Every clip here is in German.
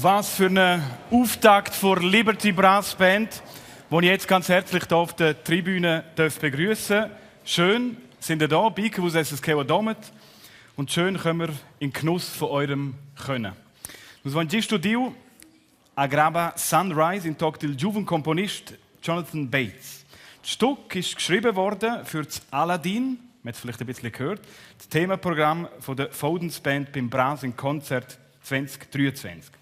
Was für ein Auftakt vor Liberty Brass Band, die ich jetzt ganz herzlich hier auf der Tribüne begrüßen darf. Schön sind ihr da, Biker aus Musica da Domat. Und schön können wir in Genuss von eurem Können. Nos vamos estudar Agrabah Sunrise in Toctil Juven Komponist Jonathan Bates. Das Stück ist geschrieben worden für das Aladdin, man hat es vielleicht ein bisschen gehört, das Themaprogramm von der Vereins Band beim Brass im Konzert 2023.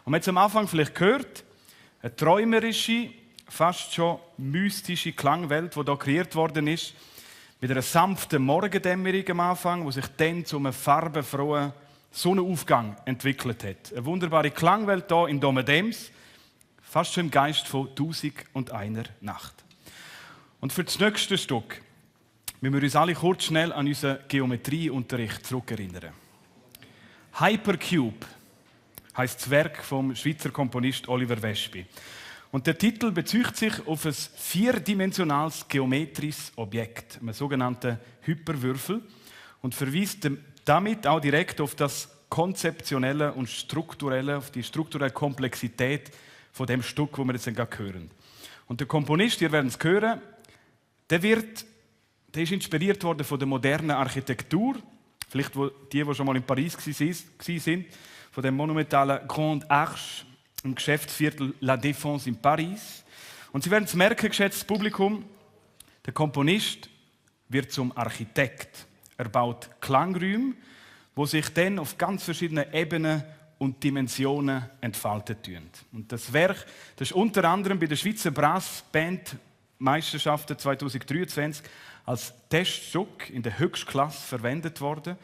Und man hat es am Anfang vielleicht gehört, eine träumerische, fast schon mystische Klangwelt, die hier kreiert worden ist, mit einer sanften Morgendämmerung am Anfang, die sich dann zu einem farbenfrohen Sonnenaufgang entwickelt hat. Eine wunderbare Klangwelt hier in Domat I, fast schon im Geist von 1001 Nacht. Und für das nächste Stück müssen wir uns alle kurz schnell an unseren Geometrieunterricht zurückerinnern. Hypercube heisst das Werk vom Schweizer Komponist Oliver Waespi. Und der Titel bezieht sich auf ein vierdimensionales geometrisches Objekt, einen sogenannten Hyperwürfel, und verweist damit auch direkt auf das konzeptionelle und strukturelle, auf die strukturelle Komplexität von dem Stück, das wir jetzt gleich hören. Und der Komponist, ihr werdet es hören, der ist inspiriert worden von der modernen Architektur, Vielleicht die schon mal in Paris waren, von dem monumentalen Grande Arche im Geschäftsviertel La Défense in Paris. Und Sie werden es merken, geschätztes Publikum, der Komponist wird zum Architekt. Er baut Klangräume, die sich dann auf ganz verschiedenen Ebenen und Dimensionen entfalten tun. Und das Werk, das ist unter anderem bei der Schweizer Brassband-Meisterschaften 2023 als Teststück in der Höchstklasse verwendet worden.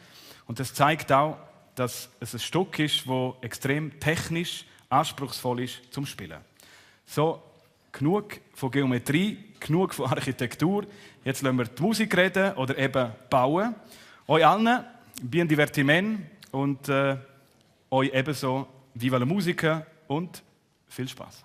Und das zeigt auch, dass es ein Stück ist, das extrem technisch anspruchsvoll ist zum Spielen. So, genug von Geometrie, genug von Architektur. Jetzt lassen wir die Musik reden oder eben bauen. Euch allen, bien divertiment und euch ebenso, viva la Musica und viel Spaß.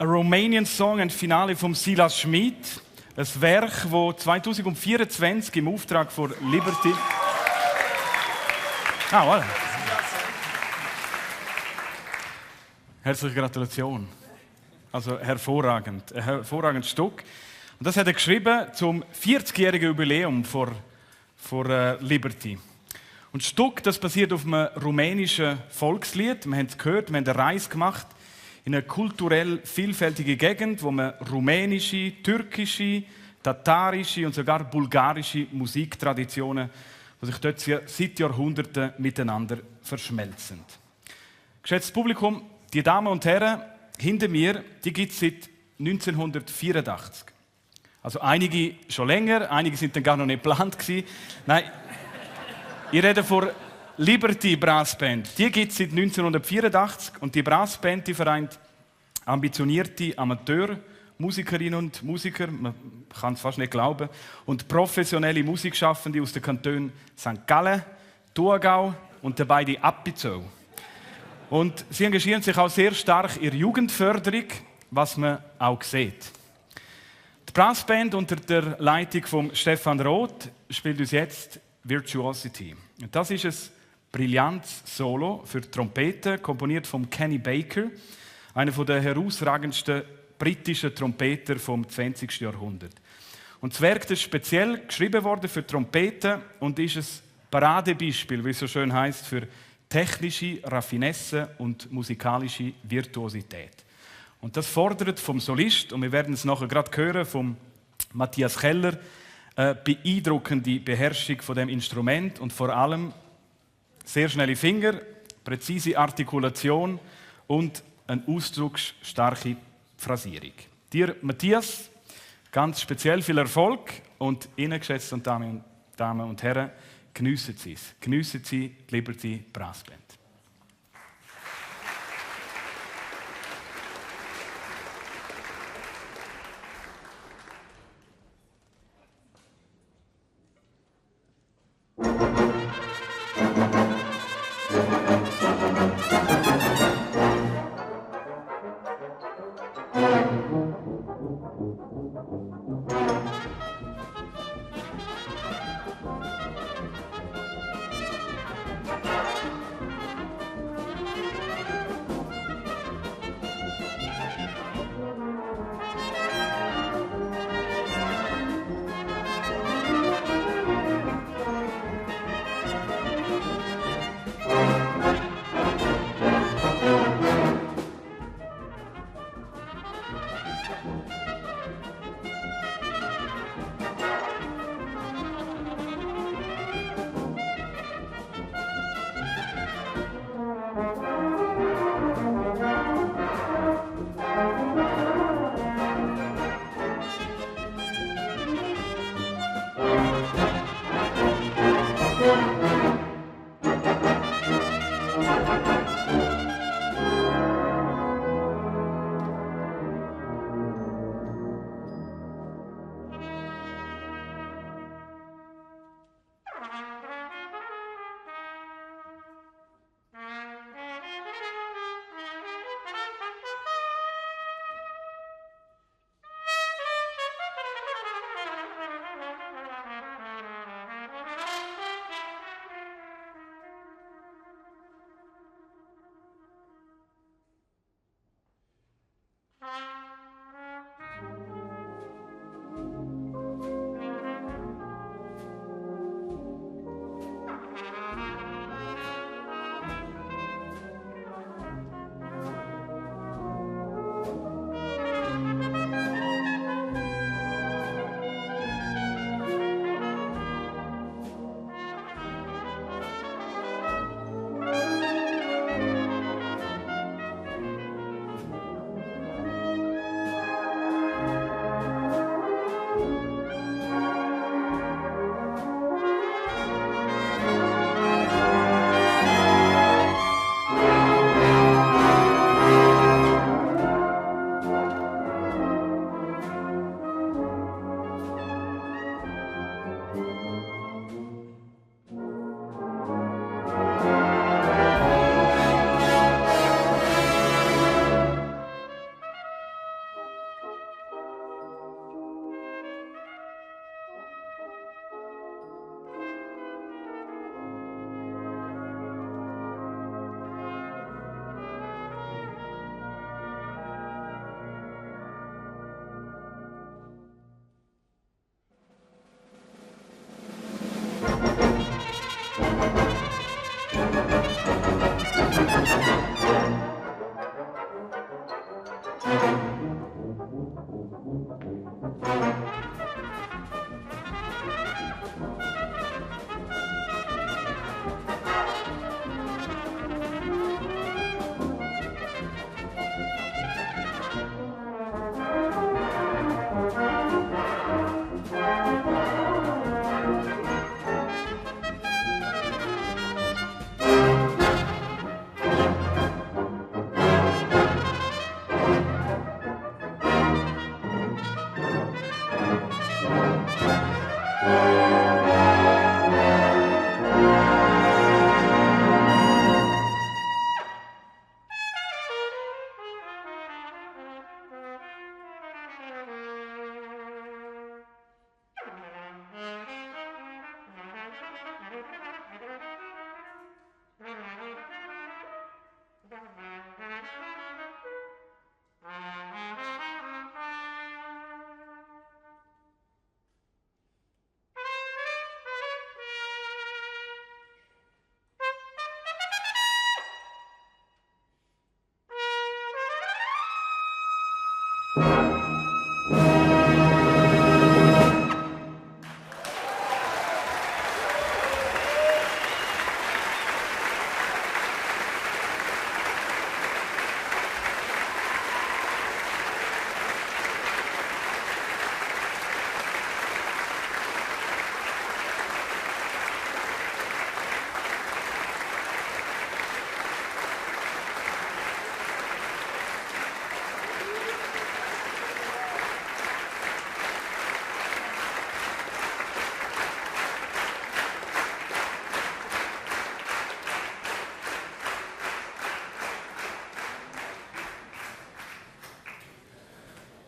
A Romanian Song, ein Finale vom Silas Schmid. Ein Werk, das 2024 im Auftrag von Liberty... voilà. Herzliche Gratulation. Also hervorragend. Ein hervorragendes Stück. Und das hat er geschrieben zum 40-jährigen Jubiläum vor Liberty. Und das Stück, das basiert auf einem rumänischen Volkslied. Wir haben es gehört, wir haben eine Reise gemacht in eine kulturell vielfältige Gegend, wo man rumänische, türkische, tatarische und sogar bulgarische Musiktraditionen, die sich dort seit Jahrhunderten miteinander verschmelzen. Geschätztes Publikum, die Damen und Herren hinter mir, die gibt es seit 1984. Also einige schon länger, einige sind dann gar noch nicht geplant gewesen. Nein, ich rede von Liberty Brassband. Die gibt es seit 1984 und die Brassband, die vereint ambitionierte Amateurmusikerinnen und Musiker, man kann es fast nicht glauben, und professionelle Musikschaffende aus den Kantonen St. Gallen, Thurgau und dabei die Appenzell. Und sie engagieren sich auch sehr stark in der Jugendförderung, was man auch sieht. Die Brassband unter der Leitung von Stefan Roth spielt uns jetzt Virtuosity. Und das ist ein brillantes Solo für Trompete, komponiert von Kenny Baker, einer der herausragendsten britischen Trompeter vom 20. Jahrhundert. Und das Werk ist speziell geschrieben worden für Trompete und ist ein Paradebeispiel, wie es so schön heißt, für technische Raffinesse und musikalische Virtuosität. Und das fordert vom Solist, und wir werden es nachher gerade hören, vom Matthias Keller, beeindruckende Beherrschung von dem Instrument und vor allem sehr schnelle Finger, präzise Artikulation und eine ausdrucksstarke Phrasierung. Dir, Matthias, ganz speziell viel Erfolg und Ihnen, geschätzte Damen und Herren, geniessen Sie es. Geniessen Sie die Liberty Brassband.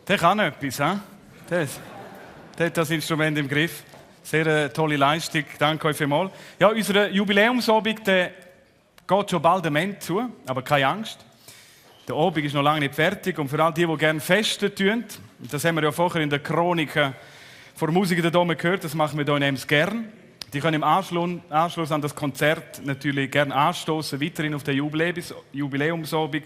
Der kann etwas, he? Der hat das Instrument im Griff. Sehr tolle Leistung, danke euch vielmals. Ja, unser Jubiläumsabend geht schon bald am Ende zu, aber keine Angst. Der Abend ist noch lange nicht fertig und für all die gerne festen tun, das haben wir ja vorher in der Chronik von Musica da Domat gehört, das machen wir hier in Ems gern. Die können im Anschluss an das Konzert natürlich gerne anstoßen, weiterhin auf den Jubiläumsabend.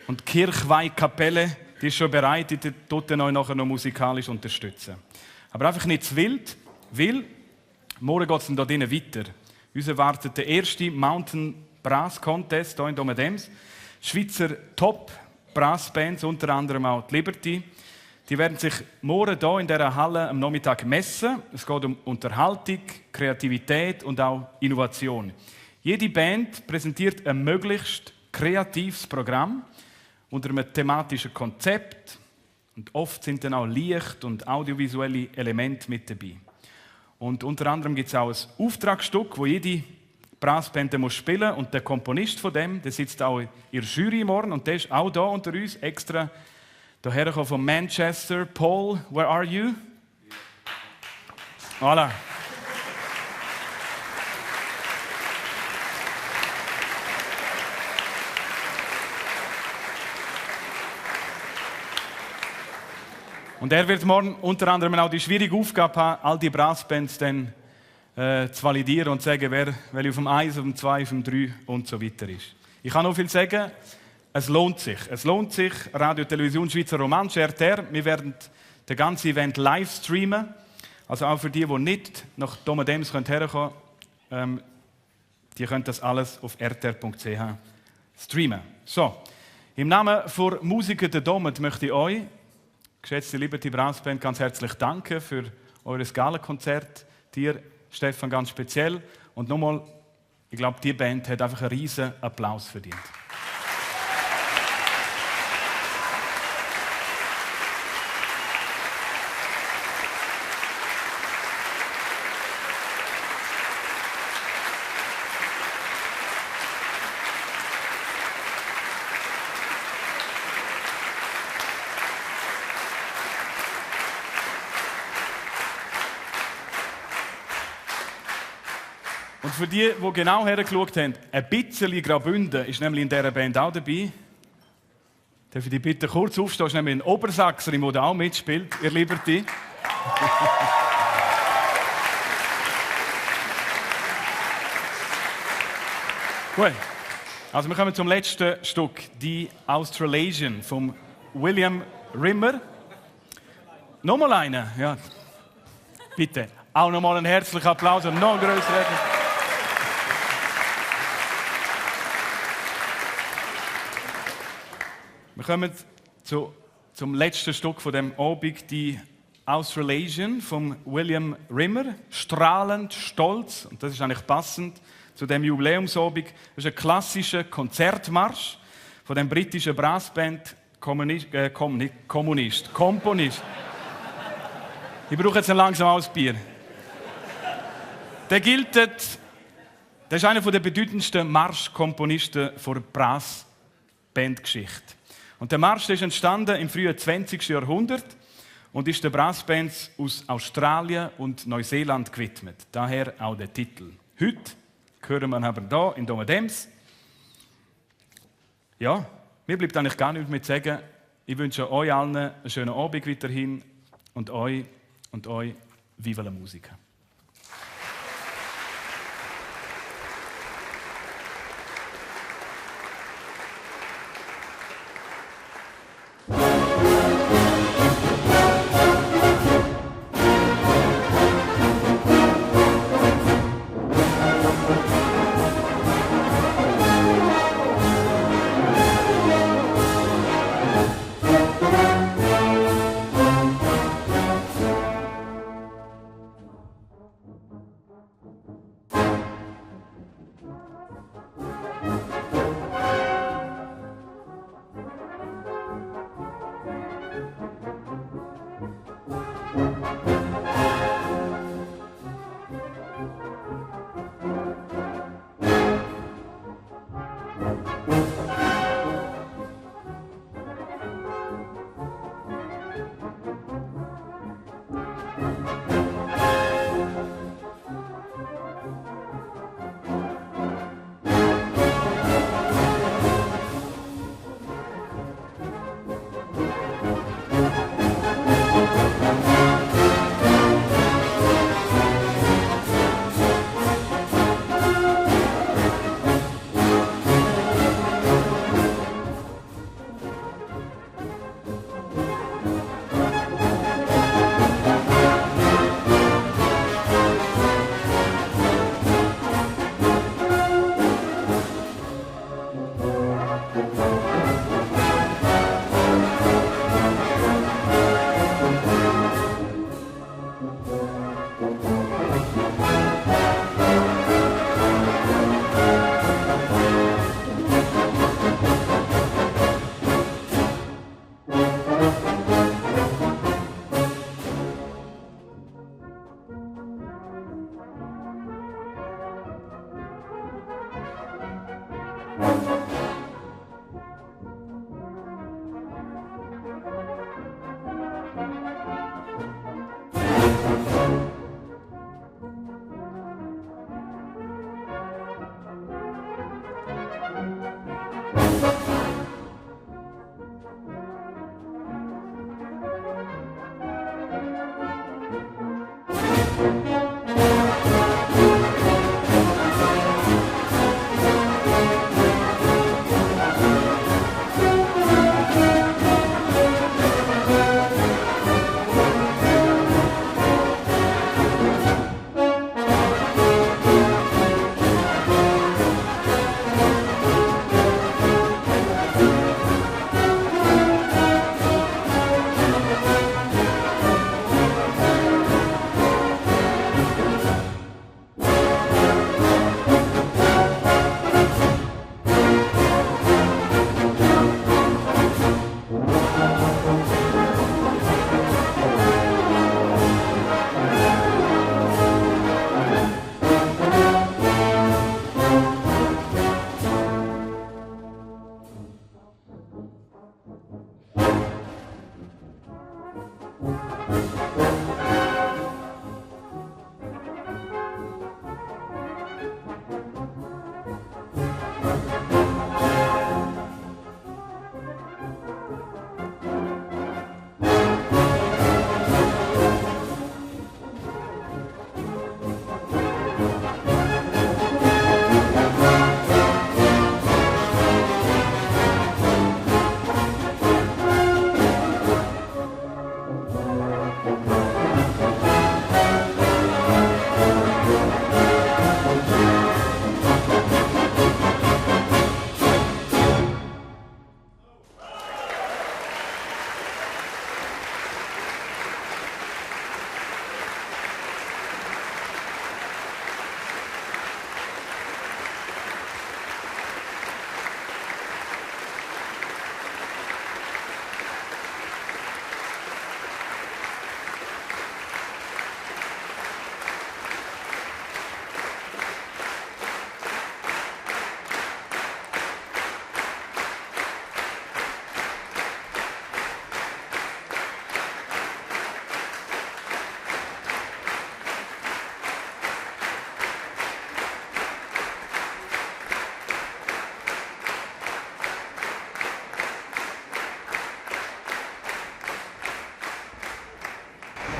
Und die Kirchweihkapelle, die ist schon bereit, die tut euch nachher noch musikalisch unterstützen. Aber einfach nicht zu wild, weil morgen geht es dann dort weiter. Uns erwartet der erste Mountain Brass Contest hier in Domat Ems. Schweizer Top-Brassbands, unter anderem auch die Liberty. Die werden sich morgen hier in dieser Halle am Nachmittag messen. Es geht um Unterhaltung, Kreativität und auch Innovation. Jede Band präsentiert ein möglichst kreatives Programm unter einem thematischen Konzept. Und oft sind dann auch Licht- und audiovisuelle Elemente mit dabei. Und unter anderem gibt es auch ein Auftragsstück, wo jede Brassband muss spielen und der Komponist von dem, der sitzt auch in der Jury morgen und der ist auch da unter uns, extra hierher gekommen von Manchester. Paul, where are you? Voilà. Und er wird morgen unter anderem auch die schwierige Aufgabe haben, all die Brassbands dann zu validieren und zu sagen, wer auf dem 1, auf dem 2, auf dem 3 und so weiter ist. Ich kann noch viel sagen, es lohnt sich. Es lohnt sich, Radio Television Schweizer Romansch RTR. Wir werden das ganze Event live streamen. Also auch für die nicht nach Domat Ems herkommen können, die können das alles auf rtr.ch streamen. So, im Namen von Musica da Domat möchte ich euch, geschätzte Liberty Brassband, ganz herzlich danken für eures Galakonzert. Dir, Stefan, ganz speziell. Und nochmal, ich glaube, die Band hat einfach einen riesen Applaus verdient. Und für die genau hergeschaut haben, ein bisschen Graubünden ist nämlich in dieser Band auch dabei. Darf ich dich bitte kurz aufstehen? Das ist nämlich ein Obersachser, der auch mitspielt, ihr Liberty. Gut, also wir kommen zum letzten Stück, die Australasian vom William Rimmer. Nochmal einen, ja. Bitte. Auch nochmal einen herzlichen Applaus und noch größer. Wir kommen zum letzten Stück von dem Abend, die Australasian von William Rimmer. Strahlend, stolz, und das ist eigentlich passend zu dem Jubiläumsabend. Das ist ein klassischer Konzertmarsch von dem britischen Brassband Komponist. Ich brauche jetzt ein langsames Bier. Der ist einer der bedeutendsten Marschkomponisten der Brassbandgeschichte. Und der Marsch ist entstanden im frühen 20. Jahrhundert und ist den Brassbands aus Australien und Neuseeland gewidmet. Daher auch der Titel. Heute hören wir aber hier in Domat I. Ja, mir bleibt eigentlich gar nichts mehr zu sagen. Ich wünsche euch allen einen schönen Abend weiterhin und euch Viva la Musica.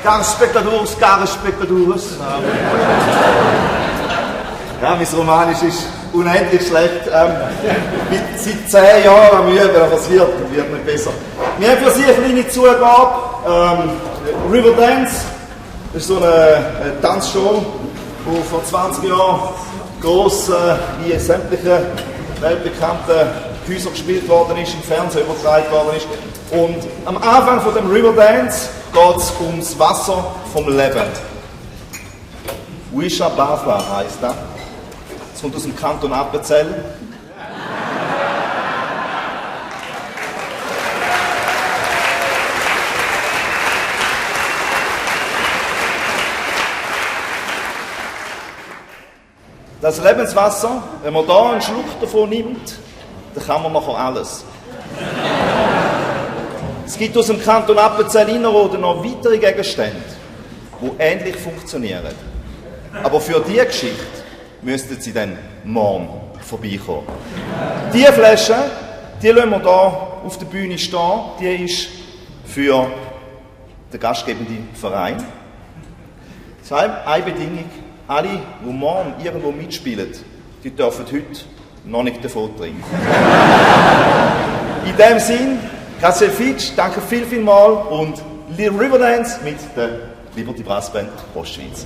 Caros Spectadores, caros Spectadores. Ja, mein Romanisch ist unendlich schlecht. Seit 10 Jahren am Üben, aber es wird nicht besser. Wir haben für Sie eine kleine Zugabe. Riverdance, das ist so eine Tanzshow, die vor 20 Jahren gross in sämtlichen weltbekannten Häusern gespielt worden ist, im Fernsehen übertragen worden ist. Und am Anfang von dem Riverdance geht es ums Wasser vom Leben. Wisha Bafa heisst das. Das kommt aus dem Kanton Appenzell. Das Lebenswasser, wenn man da einen Schluck davon nimmt, dann kann man nachher alles. Es gibt aus dem Kanton Appenzell Innerrhoden noch weitere Gegenstände, die ähnlich funktionieren. Aber für diese Geschichte müssten Sie dann morgen vorbeikommen. Diese Flasche, die lassen wir hier auf der Bühne stehen, die ist für den gastgebenden Verein. Das heißt, eine Bedingung, alle, die morgen irgendwo mitspielen, die dürfen heute noch nicht davon trinken. In dem Sinn, Grazie Fitch, danke viel mal und Riverdance mit der Liberty Brassband Ostschweiz.